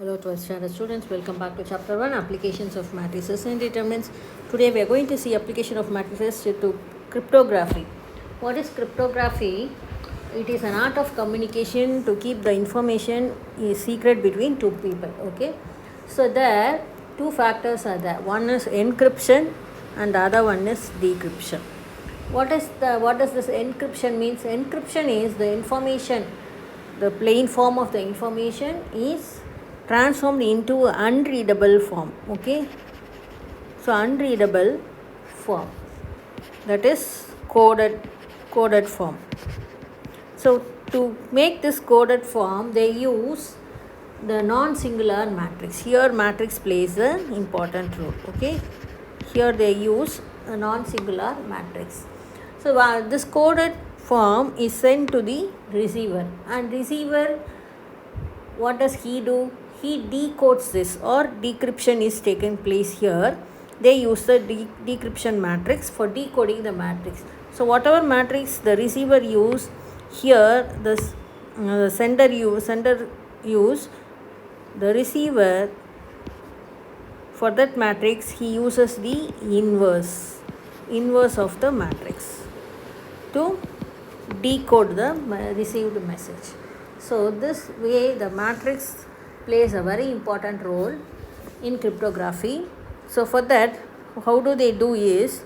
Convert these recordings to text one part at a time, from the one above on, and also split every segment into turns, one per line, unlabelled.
Hello 12th standard students, welcome back to chapter 1, applications of matrices and determinants. Today we are going to see application of matrices to cryptography. What is cryptography? It is an art of communication to keep the information secret between two people. Okay, so there two factors are there. One is encryption and the other one is decryption. What does this encryption means? Encryption is the information, the plain form of the information is transformed into unreadable form. Okay, so unreadable form, that is coded form. So to make this coded form, they use the non-singular matrix. Here matrix plays an important role. Okay, here they use a non-singular matrix. So this coded form is sent to the receiver, and receiver, what does he do? He decodes this, or decryption is taken place here. They use the decryption matrix for decoding the matrix. So whatever matrix the receiver use, here the sender use, the receiver for that matrix he uses the inverse of the matrix to decode the received message. So this way the matrix plays a very important role in cryptography. So for that, how do they do is,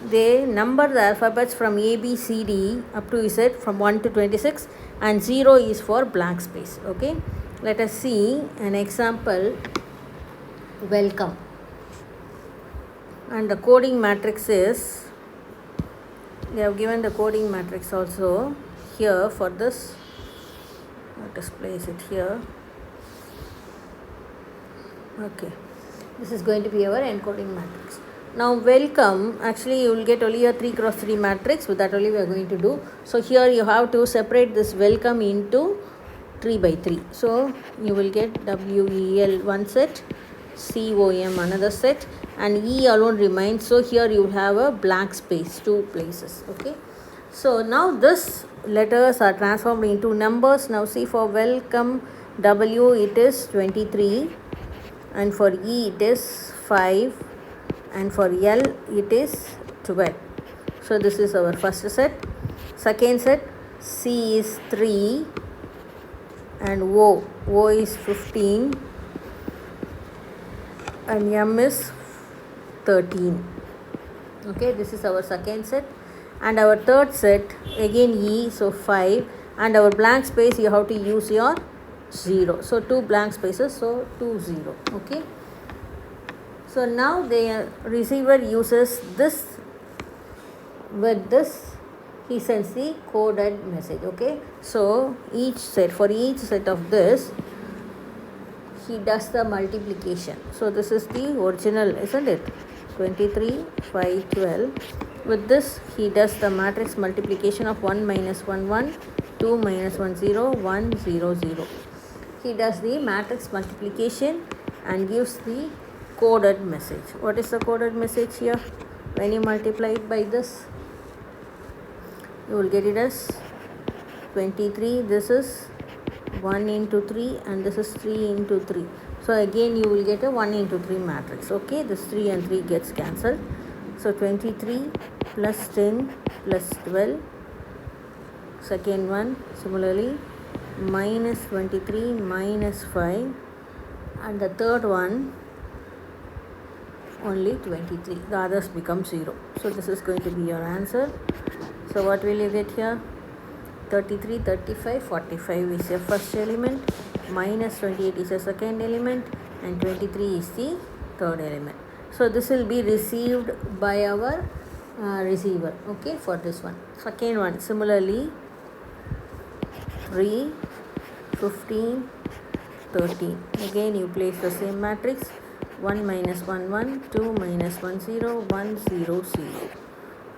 they number the alphabets from A, B, C, D up to Z from 1 to 26, and 0 is for blank space. Okay, let us see an example. Welcome, and the coding matrix is, they have given the coding matrix also here for this. Let us place it here. Okay, this is going to be our encoding matrix. Now welcome, actually you will get only a 3 cross 3 matrix, with that only we are going to do. So here you have to separate this welcome into 3 by 3. So you will get WEL one set, COM another set, and E alone remains. So here you will have a blank space, 2 places. Okay, so now this letters are transformed into numbers. Now see, for welcome W it is 23, and for E it is 5, and for L it is 12. So this is our first set. Second set, C is 3, and O is 15, and M is 13. Okay, this is our second set. And our third set, again E, so 5, and our blank space you have to use your 0. So 2 blank spaces, so 2 0. Okay, so now the receiver uses this, with this he sends the coded message. Okay, so for each set of this he does the multiplication. So this is the original, isn't it? 23, 5, 12. With this he does the matrix multiplication of 1 minus 1 1, 2 minus 1 0, 1 0 0. He does the matrix multiplication and gives the coded message. What is the coded message here? When you multiply it by this, you will get it as 23. This is 1 into 3, and this is 3 into 3. So again you will get a 1 into 3 matrix. Okay, this 3 and 3 gets cancelled. So 23 plus 10 plus 12. Second one, similarly, minus 23 minus 5. And the third one, only 23. The others become 0. So this is going to be your answer. So what will you get here? 33, 35, 45 is your first element, minus 28 is your second element, and 23 is the third element. So this will be received by our receiver. Okay, for this one. Second one, similarly, 3, 15, 13. Again you place the same matrix, 1 minus 1 1, 2 minus 1 0, 1 0 0.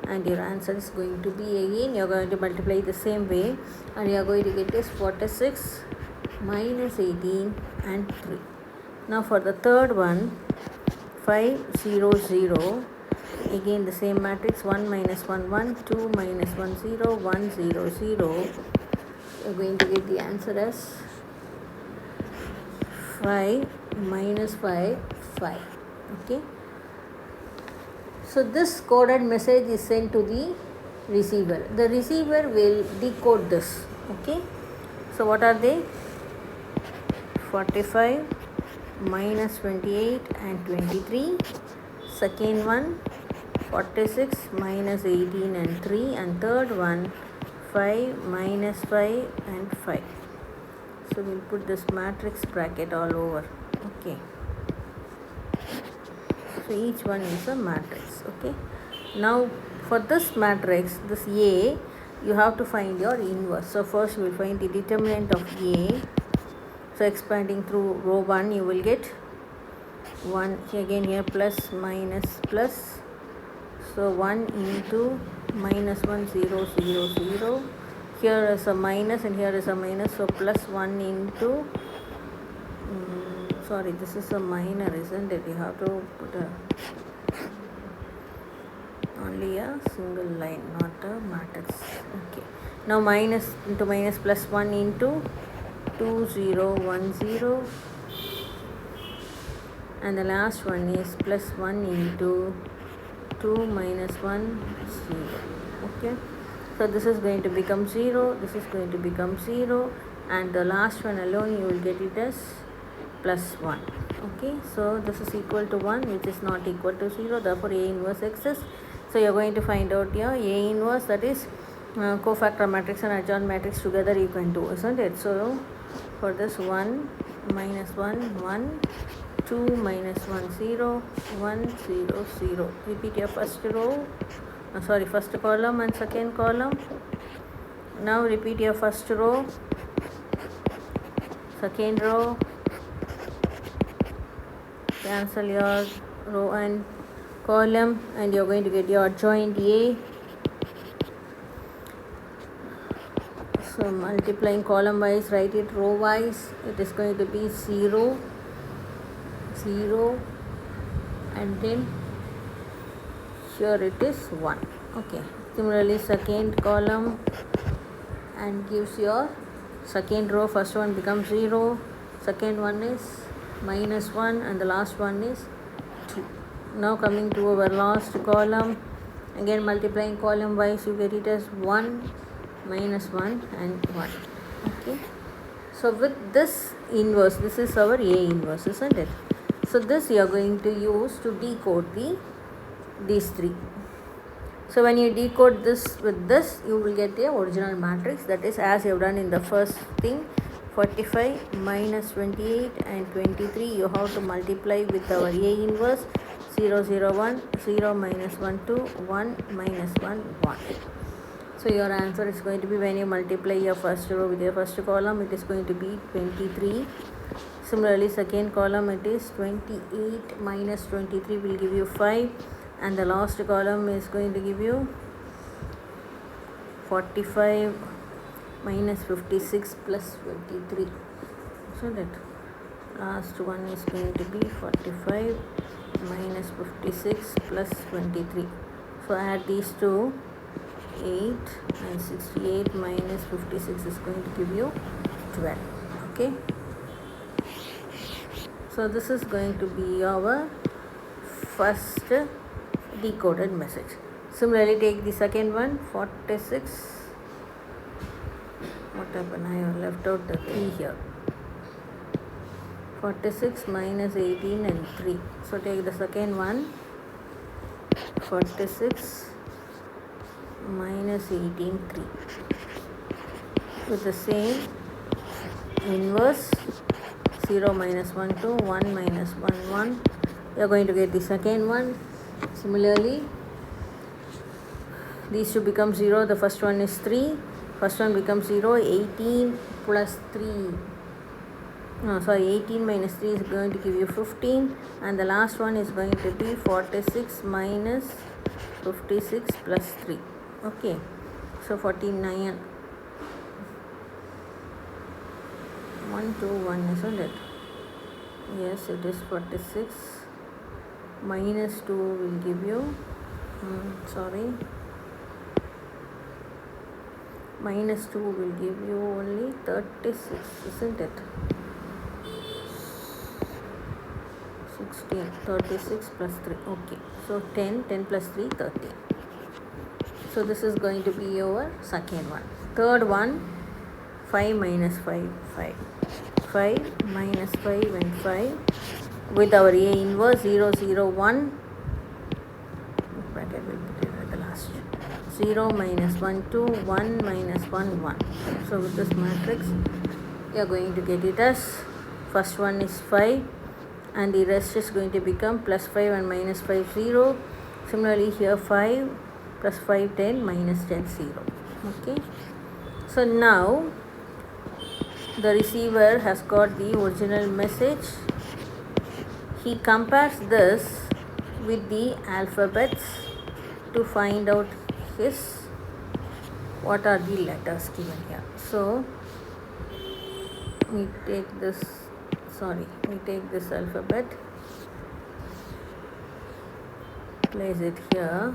And your answer is going to be, again you are going to multiply the same way, and you are going to get this 46 minus 18 and 3. Now for the third one, 5 0 0. Again the same matrix, 1 minus 1 1, 2 minus 1 0, 1 0 0. You are going to get the answer as 5 minus 5 5. Okay, so this coded message is sent to the receiver. The receiver will decode this. Okay, so what are they? 45 minus 28 and 23. Second one 46 minus 18 and 3, and third one 5 minus 5 and 5. So we'll put this matrix bracket all over. Okay, so each one is a matrix. Okay, now for this matrix, this A, you have to find your inverse. So first we will find the determinant of A. So expanding through row 1, you will get 1 again here, plus minus plus. So 1 into minus 1 0 0 0. Here is a minus and here is a minus, so plus 1 into sorry, this is a minor, isn't it? You have to put only a single line, not a matrix. Okay, now minus into minus plus 1 into 2 0 1 0, and the last one is plus 1 into 2 minus 1 0. Okay, so this is going to become 0, this is going to become 0, and the last one alone you will get it as plus 1. Okay, so this is equal to 1, which is not equal to 0, therefore A inverse exists. So you are going to find out here A inverse, that is cofactor matrix and adjoint matrix together you can do, isn't it? So for this 1 minus 1 1, 2 minus 1 0 1 0 0. Repeat your first row, first column and second column. Now repeat your first row, second row, cancel your row and column, and you're going to get your adjoint A. So multiplying column wise, write it row wise. It is going to be 0 0, and then here it is 1. Okay, similarly second column and gives your second row. First one becomes 0, second one is minus 1, and the last one is 2. Now coming to our last column, again multiplying column wise, you get it as 1 minus 1 and 1. Okay, so with this inverse, this is our A inverse, isn't it? So this you are going to use to decode these three. So when you decode this with this, you will get the original matrix, that is as you have done in the first thing. 45 minus 28 and 23, you have to multiply with our A inverse. 0 0 1, 0 minus 1 2, 1 minus 1 1. So your answer is going to be, when you multiply your first row with your first column, it is going to be 23. Similarly second column, it is 28 minus 23 will give you 5, and the last column is going to give you 45 minus 56 plus 23. So that last one is going to be 45 minus 56 plus 23. So add these two, 8, and 68 minus 56 is going to give you 12. Okay, so this is going to be our first decoded message. Similarly take the second one, 46. What happened? I have left out the 3 here. 46 minus 18 and 3. So take the second one, 46 minus 18 3. With the same inverse, 0 minus 1 2, 1 minus 1 1. You are going to get the second one. Similarly, these two become 0. The first one is 3. First one becomes 0. 18 plus 3. 18 minus 3 is going to give you 15. And the last one is going to be 46 minus 56 plus 3. Okay. So 49. 1 2 1, isn't it? Yes, it is 46. Minus 2 will give you minus 2 will give you only 36, isn't it? 16, 36 plus 3. Okay, so 10, 10 plus 3, 13. So this is going to be your second one. Third one, 5 minus 5, 5. 5 minus 5 and 5 with our A inverse 0, 0, 1. Bracket will put it at the last. 0 minus 1, 2, 1 minus 1, 1. So with this matrix, you are going to get it as first one is 5 and the rest is going to become plus 5 and minus 5, 0. Similarly here 5 plus 5, 10, minus 10, 0. Okay. So now the receiver has got the original message. He compares this with the alphabets to find out what are the letters given here. So we take this alphabet, place it here.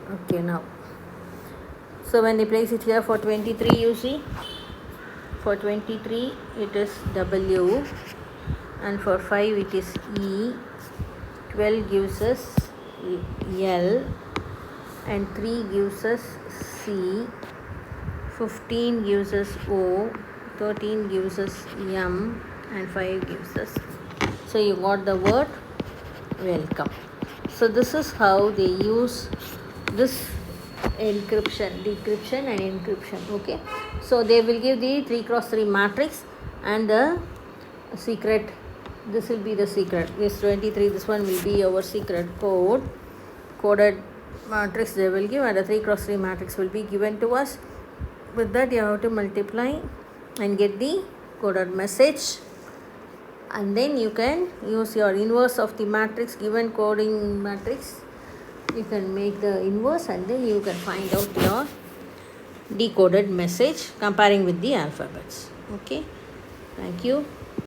Okay, now so when they place it here for 23, you see, for 23 it is W, and for 5 it is E, 12 gives us L, and 3 gives us C, 15 gives us O, 13 gives us M, and 5 gives us. So you got the word welcome. So this is how they use this decryption and encryption. Okay, so they will give the 3x3 matrix and the secret. This will be the secret. This 23, this one will be our secret coded matrix they will give, and the 3x3 matrix will be given to us. With that you have to multiply and get the coded message, and then you can use your inverse of the matrix, given coding matrix. You can make the inverse and then you can find out your decoded message comparing with the alphabets. Okay, thank you.